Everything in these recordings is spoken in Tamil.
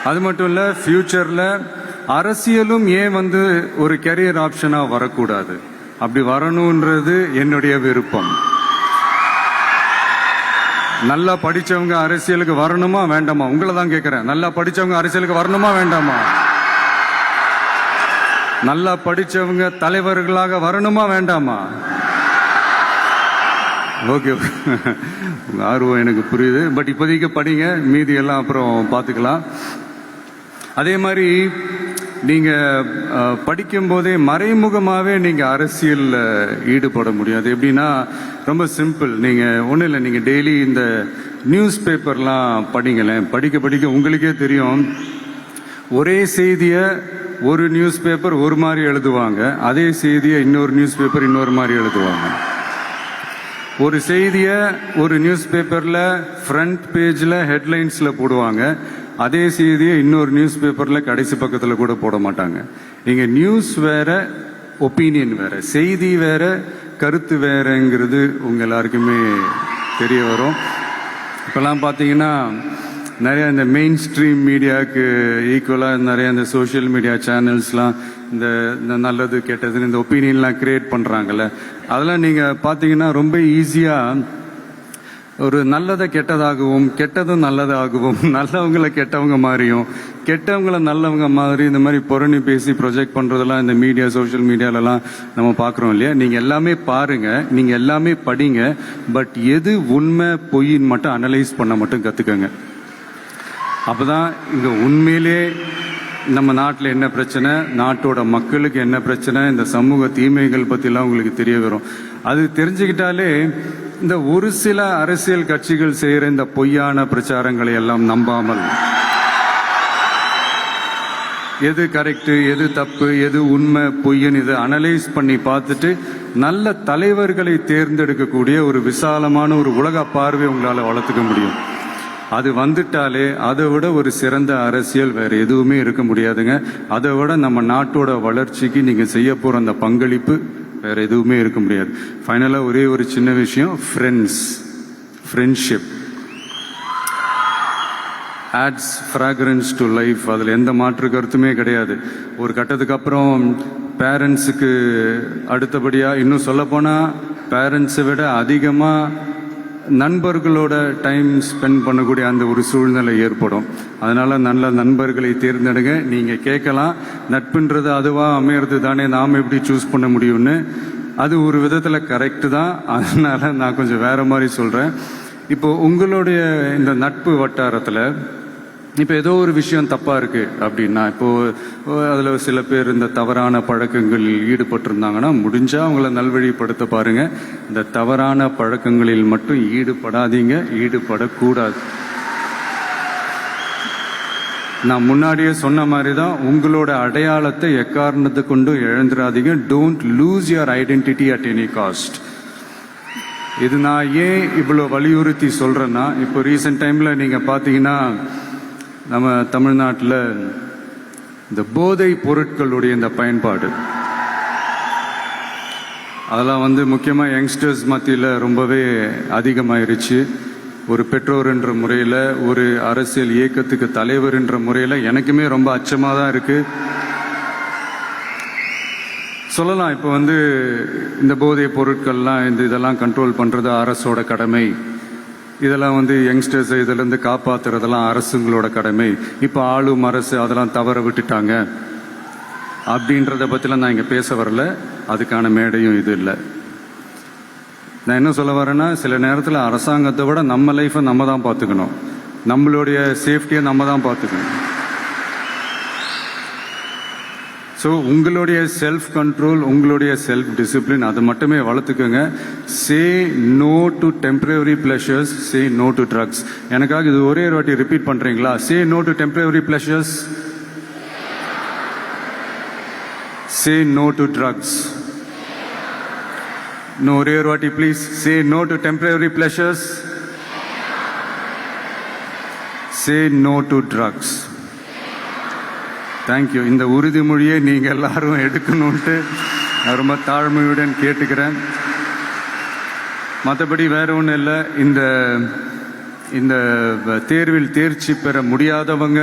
அது மட்டும் இல்லை, ஃபியூச்சரில் அரசியலும் ஏன் ஒரு கெரியர் ஆப்ஷனாக வரக்கூடாது? அப்படி வரணுன்றது என்னுடைய விருப்பம். நல்லா படித்தவங்க அரசியலுக்கு வரணுமா வேண்டாமா? உங்களை தான் கேட்குறேன். நல்லா படித்தவங்க அரசியலுக்கு வரணுமா வேண்டாமா? நல்லா படித்தவங்க தலைவர்களாக வரணுமா வேண்டாமா? ஓகே, உங்கள் ஆர்வம் எனக்கு புரியுது. பட் இப்போதைக்கு படிங்க, மீதி எல்லாம் அப்புறம் பார்த்துக்கலாம். அதே மாதிரி நீங்கள் படிக்கும்போதே மறைமுகமாகவே நீங்கள் அரசியலில் ஈடுபட முடியாது. எப்படின்னா ரொம்ப சிம்பிள். நீங்கள் ஒன்றும் இல்லை, நீங்கள் டெய்லி இந்த நியூஸ் பேப்பர்லாம் படிங்களேன். படிக்க படிக்க உங்களுக்கே தெரியும், ஒரே செய்தியை ஒரு நியூஸ் பேப்பர் ஒரு மாதிரி எழுதுவாங்க, அதே செய்தியை இன்னொரு நியூஸ் பேப்பர் இன்னொரு மாதிரி எழுதுவாங்க. ஒரு செய்தியை ஒரு நியூஸ் பேப்பரில் ஃப்ரண்ட் பேஜில் ஹெட்லைன்ஸில் போடுவாங்க, அதே செய்தியை இன்னொரு நியூஸ் பேப்பரில் கடைசி பக்கத்தில் கூட போட மாட்டாங்க. இங்கே நியூஸ் வேற, ஒப்பீனியன் வேற, செய்தி வேற, கருத்து வேறங்கிறது உங்கள் எல்லாருக்குமே தெரிய வரும். இப்போல்லாம் பார்த்தீங்கன்னா நிறைய இந்த மெயின் ஸ்ட்ரீம் மீடியாவுக்கு ஈக்குவலாக நிறைய இந்த சோஷியல் மீடியா சேனல்ஸ்லாம் இந்த நல்லது கெட்டதுன்னு இந்த ஒப்பீனியன்லாம் கிரியேட் பண்ணுறாங்கல்ல, அதெல்லாம் நீங்கள் பார்த்தீங்கன்னா ரொம்ப ஈஸியாக ஒரு நல்லதை கெட்டதாகவும் கெட்டதும் நல்லதாகவும் நல்லவங்களை கெட்டவங்க மாதிரியும் கெட்டவங்களை நல்லவங்க மாதிரி இந்த மாதிரி புரணி பேசி ப்ரொஜெக்ட் பண்ணுறதெல்லாம் இந்த மீடியா சோஷியல் மீடியாலலாம் நம்ம பார்க்குறோம் இல்லையா? நீங்கள் எல்லாமே பாருங்கள், நீங்கள் எல்லாமே படிங்க, பட் எது உண்மை பொய்ன்னு மட்டும் அனலைஸ் பண்ண மட்டும் கற்றுக்கங்க. அப்போ தான் இங்கே உண்மையிலே நம்ம நாட்டில் என்ன பிரச்சனை, நாட்டோட மக்களுக்கு என்ன பிரச்சனை, இந்த சமூக தீமைகள் பற்றிலாம் உங்களுக்கு தெரிய வரும். அது தெரிஞ்சுக்கிட்டாலே இந்த ஒரு சில அரசியல் கட்சிகள் செய்கிற இந்த பொய்யான பிரச்சாரங்களை எல்லாம் நம்பாமல் எது கரெக்டு, எது தப்பு, எது உண்மை பொய்ன்னு இதை அனலைஸ் பண்ணி பார்த்துட்டு நல்ல தலைவர்களை தேர்ந்தெடுக்கக்கூடிய ஒரு விசாலமான ஒரு உலக பார்வை உங்களால் வளர்த்துக்க முடியும். அது வந்துட்டாலே அதை விட ஒரு சிறந்த அரசியல் வேற எதுவுமே இருக்க முடியாதுங்க. அதை விட நம்ம நாட்டோட வளர்ச்சிக்கு நீங்கள் செய்ய போகிற அந்த பங்களிப்பு வேற எதுவுமே இருக்க முடியாது. ஃபைனலாக ஒரே ஒரு சின்ன விஷயம், friendship adds fragrance to life. அதில் எந்த மாற்று கருத்துமே கிடையாது. ஒரு கட்டத்துக்கு அப்புறம் பேரண்ட்ஸுக்கு அடுத்தபடியாக, இன்னும் சொல்லப்போனால் பேரண்ட்ஸை விட அதிகமாக நண்பர்களோட டைம் ஸ்பெண்ட் பண்ணக்கூடிய அந்த ஒரு சூழ்நிலை ஏற்படும். அதனால் நல்ல நண்பர்களை தேர்ந்தெடுங்க. நீங்கள் கேட்கலாம், நட்புன்றது அதுவாக அமையிறது தானே, நாம் எப்படி சூஸ் பண்ண முடியும்னு. அது ஒரு விதத்தில் கரெக்டு தான். அதனால் நான் கொஞ்சம் வேறு மாதிரி சொல்கிறேன். இப்போது உங்களுடைய இந்த நட்பு வட்டாரத்தில் இப்போ ஏதோ ஒரு விஷயம் தப்பாக இருக்குது அப்படின்னா, இப்போது அதில் சில பேர் இந்த தவறான பழக்கங்களில் ஈடுபட்டிருந்தாங்கன்னா முடிஞ்சால் அவங்கள நல்வழிப்படுத்த பாருங்கள். இந்த தவறான பழக்கங்களில் மட்டும் ஈடுபடாதீங்க, ஈடுபடக்கூடாது. நான் முன்னாடியே சொன்ன மாதிரி தான், உங்களோட அடையாளத்தை எக்காரணத்தை கொண்டு இழந்துடாதீங்க. Don't lose your identity at any cost. இது நான் ஏன் இவ்வளோ வலியுறுத்தி சொல்கிறேன்னா, இப்போ ரீசெண்ட் டைமில் நீங்கள் பார்த்தீங்கன்னா நம்ம தமிழ்நாட்டில் இந்த போதை பொருட்களுடைய இந்த பயன்பாடு அதெல்லாம் முக்கியமாக யங்ஸ்டர்ஸ் மத்தியில் ரொம்பவே அதிகமாயிருச்சு. ஒரு பெற்றோர் என்ற முறையில், ஒரு அரசியல் இயக்கத்துக்கு தலைவர் என்ற முறையில் எனக்குமே ரொம்ப அச்சமாக தான் இருக்குது. சொல்லலாம், இப்போ இந்த போதை பொருட்கள்லாம் இதெல்லாம் கண்ட்ரோல் பண்ணுறது அரசோட கடமை, இதெல்லாம் யங்ஸ்டர்ஸ் இதிலேருந்து காப்பாற்றுறதெல்லாம் அரசுங்களோட கடமை. இப்போ ஆளும் அரசு அதெல்லாம் தவற விட்டுட்டாங்க அப்படின்றத பற்றிலாம் நான் இங்கே பேச வரல. அதுக்கான மேடையும் இது இல்லை. நான் என்ன சொல்ல வரேன்னா, சில நேரத்தில் அரசாங்கத்தை விட நம்ம லைஃப்பை நம்ம தான் பார்த்துக்கணும், நம்மளுடைய சேஃப்டியை நம்ம தான் பார்த்துக்கணும். ஸோ உங்களுடைய செல்ஃப் கண்ட்ரோல், உங்களுடைய செல்ஃப் டிசிப்ளின் அதை மட்டுமே வளர்த்துக்கோங்க. Say no to temporary pleasures, say no to drugs. எனக்காக இது ஒரே ஒரு வாட்டி ரிப்பீட் பண்ணுறீங்களா? Say no to temporary pleasures, say no to drugs. இன்னும் ஒரே ஒரு வாட்டி please. Say no to temporary pleasures, say no to drugs. Thank you. இந்த உறுதிமொழியை நீங்கள் எல்லாரும் எடுக்கணும்ட்டு நான் ரொம்ப தாழ்மையுடன் கேட்டுக்கிறேன். மற்றபடி வேறு ஒன்றும் இல்லை. இந்த தேர்வில் தேர்ச்சி பெற முடியாதவங்க,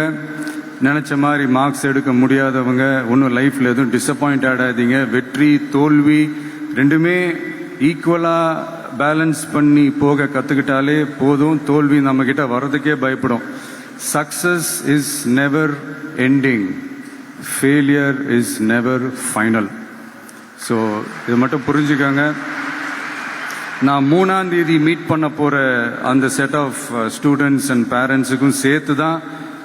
நினச்ச மாதிரி மார்க்ஸ் எடுக்க முடியாதவங்க ஒன்றும் லைஃப்பில் எதுவும் டிசப்பாயிண்ட் ஆகாதீங்க. வெற்றி தோல்வி ரெண்டுமே ஈக்குவலாக பேலன்ஸ் பண்ணி போக கற்றுக்கிட்டாலே போதும். தோல்வி நம்மக்கிட்ட வர்றதுக்கே பயப்படும். Success is never ending, failure is never final. So இது மட்டும் புரிஞ்சுக்கோங்க. நான் 3ஆம் தேதி மீட் பண்ண போகிற அந்த செட் ஆஃப் ஸ்டூடெண்ட்ஸ் அண்ட் பேரண்ட்ஸுக்கும் சேர்த்து தான்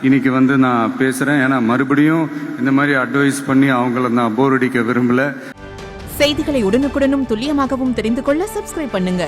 இன்னைக்கு வந்து நான் பேசுகிறேன். ஏன்னா மறுபடியும் இந்த மாதிரி அட்வைஸ் பண்ணி அவங்கள நான் போர் அடிக்க விரும்பலை. செய்திகளை உடனுக்குடனும் துல்லியமாகவும் தெரிந்து கொள்ள சப்ஸ்கிரைப் பண்ணுங்க.